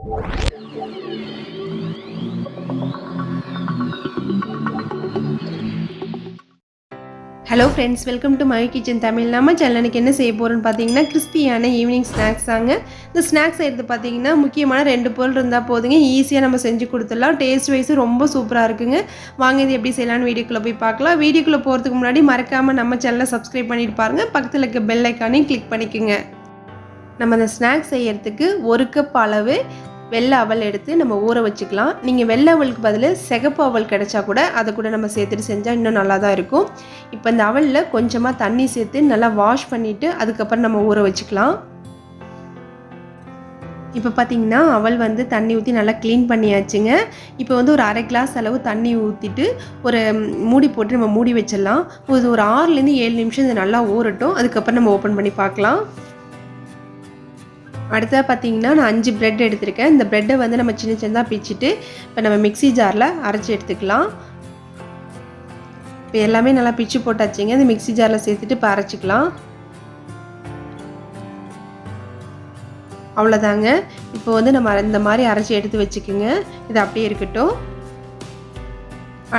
Hello friends, welcome to Mahi kitchen Tamil. நம்ம சேனலுக்கு என்ன செய்ய போகிறோன்னு பார்த்தீங்கன்னா கிறிஸ்பியான ஈவினிங் ஸ்நாக்ஸ் தாங்க. இந்த ஸ்நாக்ஸ் செய்கிறது பார்த்தீங்கன்னா முக்கியமான 2 பொருள் இருந்தால் போதுங்க, ஈஸியாக நம்ம செஞ்சு கொடுத்துடலாம். டேஸ்ட் வைஸும் ரொம்ப சூப்பராக இருக்குங்க. வாங்க இது எப்படி செய்யலான்னு வீடியோக்குள்ளே போய் பார்க்கலாம். வீடியோக்குள்ளே போகிறதுக்கு முன்னாடி மறக்காமல் நம்ம சேனலை சப்ஸ்கிரைப் பண்ணிட்டு பாருங்கள். பக்கத்தில் இருக்க பெல் ஐக்கானையும் கிளிக் பண்ணிக்கோங்க. நம்ம அந்த ஸ்நாக்ஸ் செய்கிறதுக்கு 1 கப் அளவு வெள்ளை அவல் எடுத்து நம்ம ஊற வச்சுக்கலாம். நீங்கள் வெள்ளை அவலுக்கு பதில் சிகப்பு அவல் கிடைச்சா கூட அதை கூட நம்ம சேர்த்துட்டு செஞ்சால் இன்னும் நல்லா தான் இருக்கும். இப்போ இந்த அவலில் கொஞ்சமாக தண்ணி சேர்த்து நல்லா வாஷ் பண்ணிவிட்டு அதுக்கப்புறம் நம்ம ஊற வச்சுக்கலாம். இப்போ பார்த்திங்கன்னா அவல் வந்து தண்ணி ஊற்றி நல்லா க்ளீன் பண்ணியாச்சுங்க. இப்போ வந்து ஒரு 1/2 கிளாஸ் அளவு தண்ணி ஊற்றிட்டு ஒரு மூடி போட்டு நம்ம மூடி வச்சிடலாம். இது ஒரு 6லேருந்து 7 நிமிஷம் இது நல்லா ஊறட்டும். அதுக்கப்புறம் நம்ம ஓப்பன் பண்ணி பார்க்கலாம். அடுத்ததாக பார்த்தீங்கன்னா நான் 5 பிரெட் எடுத்திருக்கேன். இந்த பிரெட்டை வந்து நம்ம சின்ன சின்னதாக பிச்சுட்டு இப்போ நம்ம மிக்ஸி ஜாரில் அரைச்சி எடுத்துக்கலாம். இப்போ எல்லாமே நல்லா பிச்சு போட்டாச்சுங்க. இந்த மிக்ஸி ஜாரில் சேர்த்துட்டு இப்போ அரைச்சிக்கலாம். அவ்வளோதாங்க. இப்போ வந்து நம்ம இந்த மாதிரி அரைச்சி எடுத்து வச்சுக்கோங்க. இது அப்படியே இருக்கட்டும்.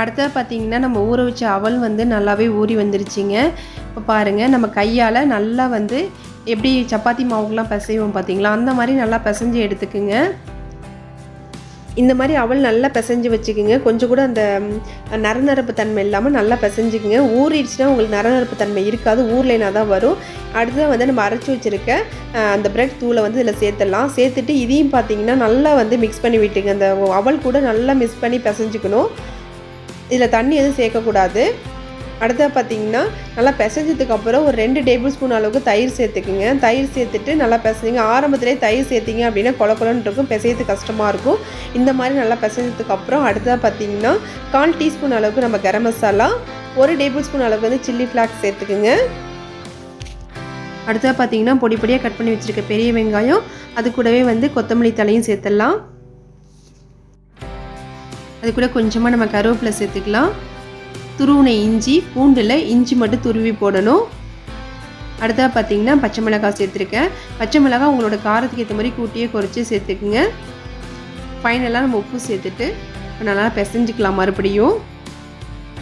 அடுத்தது பார்த்திங்கன்னா நம்ம ஊற வச்ச அவல் வந்து நல்லாவே ஊறி வந்துருச்சுங்க. இப்போ பாருங்கள், நம்ம கையால் நல்லா வந்து எப்படி சப்பாத்தி மாவுக்கெலாம் பிசைவோம் பார்த்தீங்களா, அந்த மாதிரி நல்லா பிசைஞ்சு எடுத்துக்குங்க. இந்த மாதிரி அவல் நல்லா பிசைஞ்சு வச்சுக்கோங்க. கொஞ்சம் கூட அந்த நரநரப்பு தன்மை இல்லாமல் நல்லா பிசைஞ்சிக்குங்க. ஊறிடுச்சுன்னா உங்களுக்கு நரநரப்பு தன்மை இருக்காது, ஊர்லேனா தான் வரும். அடுத்ததாக வந்து நம்ம அரைச்சி வச்சுருக்க அந்த பிரெட் தூளை வந்து இதில் சேர்த்துடலாம். சேர்த்துட்டு இதையும் பார்த்திங்கன்னா நல்லா வந்து மிக்ஸ் பண்ணி விட்டுங்க. அந்த அவல் கூட நல்லா மிக்ஸ் பண்ணி பிசைஞ்சிக்கணும். இதில் தண்ணி எதுவும் சேர்க்கக்கூடாது. அடுத்தது பார்த்திங்கன்னா நல்லா பிசைஞ்சதுக்கப்புறம் ஒரு 2 டேபிள் ஸ்பூன் அளவுக்கு தயிர் சேர்த்துக்குங்க. தயிர் சேர்த்துட்டு நல்லா பிசைங்க. ஆரம்பத்திலே தயிர் சேர்த்திங்க அப்படின்னா கொலன்னு இருக்கும், பிசையது கஷ்டமாக இருக்கும். இந்த மாதிரி நல்லா பிசைஞ்சதுக்கப்புறம் அடுத்ததாக பார்த்திங்கன்னா 1/4 டீஸ்பூன் அளவுக்கு நம்ம கரம் மசாலா, 1 டேபிள் ஸ்பூன் அளவுக்கு வந்து சில்லி ஃப்ளாக்ஸ் சேர்த்துக்குங்க. அடுத்ததாக பார்த்திங்கன்னா பொடி பொடியாக கட் பண்ணி வச்சுருக்க பெரிய வெங்காயம், அது கூடவே வந்து கொத்தமல்லி தலையும் சேர்த்துடலாம். அது கூட கொஞ்சமாக நம்ம கருவேப்பிலை சேர்த்துக்கலாம். துருவின இஞ்சி, பூண்டில் இஞ்சி மட்டும் துருவி போடணும். அடுத்ததாக பார்த்திங்கன்னா பச்சை மிளகாய் சேர்த்துருக்கேன். பச்சை மிளகாய் உங்களோட காரத்துக்கு ஏற்ற மாதிரி கூட்டியே குறைச்சி சேர்த்துக்குங்க. ஃபைனலாக நம்ம உப்பு சேர்த்துட்டு நல்லா பிசைஞ்சிக்கலாம் மறுபடியும்.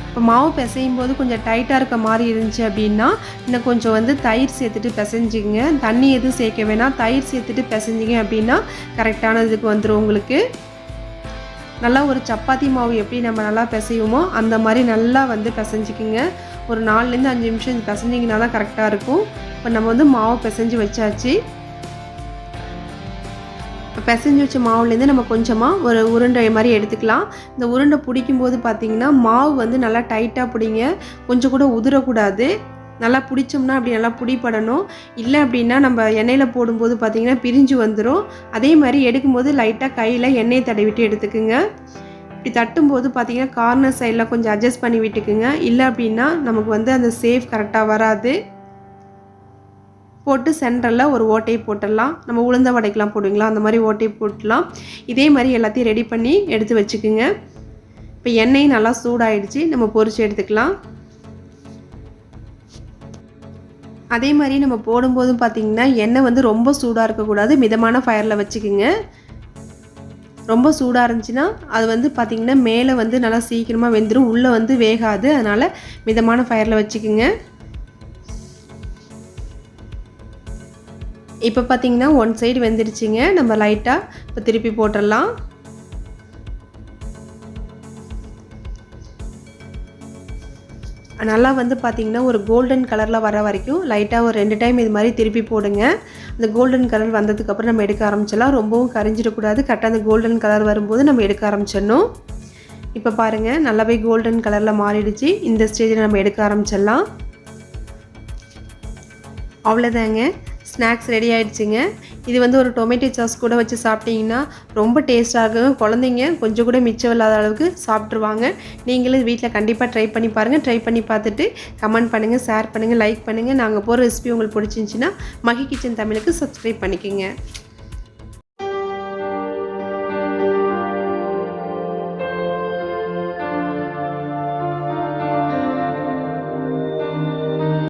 இப்போ மாவு பிசையும் போது கொஞ்சம் டைட்டாக இருக்க மாதிரி இருந்துச்சு அப்படின்னா இன்னும் கொஞ்சம் வந்து தயிர் சேர்த்துட்டு பிசைஞ்சிங்க. தண்ணி எதுவும் சேர்க்க வேணாம், தயிர் சேர்த்துட்டு பிசைஞ்சிங்க அப்படின்னா கரெக்டான இதுக்கு வந்துடும் உங்களுக்கு. நல்லா ஒரு சப்பாத்தி மாவு எப்படி நம்ம நல்லா பிசையுமோ அந்த மாதிரி நல்லா வந்து பிசைஞ்சிக்குங்க. ஒரு 4லேருந்து 5 நிமிஷம் இது பிசைஞ்சிங்கன்னா தான் கரெக்டாக இருக்கும். இப்போ நம்ம வந்து மாவு பிசைஞ்சு வச்சாச்சு. இப்போ பிசைஞ்சு வச்ச மாவுலேருந்து நம்ம கொஞ்சமாக ஒரு உருண்டை மாதிரி எடுத்துக்கலாம். இந்த உருண்டை பிடிக்கும்போது பார்த்திங்கன்னா மாவு வந்து நல்லா டைட்டாக பிடிங்க, கொஞ்சம் கூட உதிரக்கூடாது. நல்லா பிடிச்சோம்னா அப்படி நல்லா பிடிப்படணும். இல்லை அப்படின்னா நம்ம எண்ணெயில் போடும்போது பார்த்திங்கன்னா பிரிஞ்சு வந்துடும். அதே மாதிரி எடுக்கும்போது லைட்டாக கையில் எண்ணெயை தடவிட்டு எடுத்துக்குங்க. இப்படி தட்டும்போது பார்த்திங்கன்னா கார்னர் சைடில் கொஞ்சம் அட்ஜஸ்ட் பண்ணி விட்டுக்குங்க. இல்லை அப்படின்னா நமக்கு வந்து அந்த சேஃப் கரெக்டாக வராது. போட்டு சென்டரில் ஒரு ஓட்டையை போட்டுடலாம். நம்ம உளுந்த வடைக்கெலாம் போடுவீங்களா, அந்த மாதிரி ஓட்டையை போட்டுடலாம். இதே மாதிரி எல்லாத்தையும் ரெடி பண்ணி எடுத்து வச்சுக்குங்க. இப்போ எண்ணெய் நல்லா சூடாயிடுச்சு, நம்ம பொரிச்சு எடுத்துக்கலாம். அதே மாதிரி நம்ம போடும்போதும் பார்த்திங்கன்னா எண்ணெய் வந்து ரொம்ப சூடாக இருக்கக்கூடாது, மிதமான ஃபயரில் வச்சுக்குங்க. ரொம்ப சூடாக இருந்துச்சுன்னா அது வந்து பார்த்திங்கன்னா மேலே வந்து நல்லா சீக்கிரமாக வெந்துடும், உள்ளே வந்து வேகாது. அதனால் மிதமான ஃபயரில் வச்சுக்குங்க. இப்போ பார்த்திங்கன்னா 1 சைடு வெந்துடுச்சிங்க. நம்ம லைட்டாக இப்போ திருப்பி போட்டுடலாம். நல்லா வந்து பார்த்திங்கன்னா ஒரு கோல்டன் கலரில் வர வரைக்கும் லைட்டாக ஒரு 2 டைம் இது மாதிரி திருப்பி போடுங்க. அந்த கோல்டன் கலர் வந்ததுக்கப்புறம் நம்ம எடுக்க ஆரம்பிச்சிடலாம். ரொம்பவும் கரிஞ்சிடக்கூடாது, கரெக்டாக அந்த கோல்டன் கலர் வரும்போது நம்ம எடுக்க ஆரம்பிச்சிடணும். இப்போ பாருங்கள் நல்லாவே கோல்டன் கலரில் மாறிடுச்சு. இந்த ஸ்டேஜில் நம்ம எடுக்க ஆரம்பிச்சிடலாம். அவ்வளோதாங்க, ஸ்நாக்ஸ் ரெடி ஆகிடுச்சிங்க. இது வந்து ஒரு டொமேட்டோ சாஸ் கூட வச்சு சாப்பிட்டிங்கன்னா ரொம்ப டேஸ்ட்டாக இருக்கும். குழந்தைங்க கொஞ்சம் கூட மிச்சம் இல்லாத அளவுக்கு சாப்பிட்ருவாங்க. நீங்களும் வீட்டில் கண்டிப்பாக ட்ரை பண்ணி பாருங்கள். ட்ரை பண்ணி பார்த்துட்டு கமெண்ட் பண்ணுங்கள், ஷேர் பண்ணுங்கள், லைக் பண்ணுங்கள். நாங்கள் போகிற ரெசிபி உங்களுக்கு பிடிச்சிருந்துச்சின்னா மஹி கிச்சன் தமிழுக்கு சப்ஸ்கிரைப் பண்ணிக்கோங்க.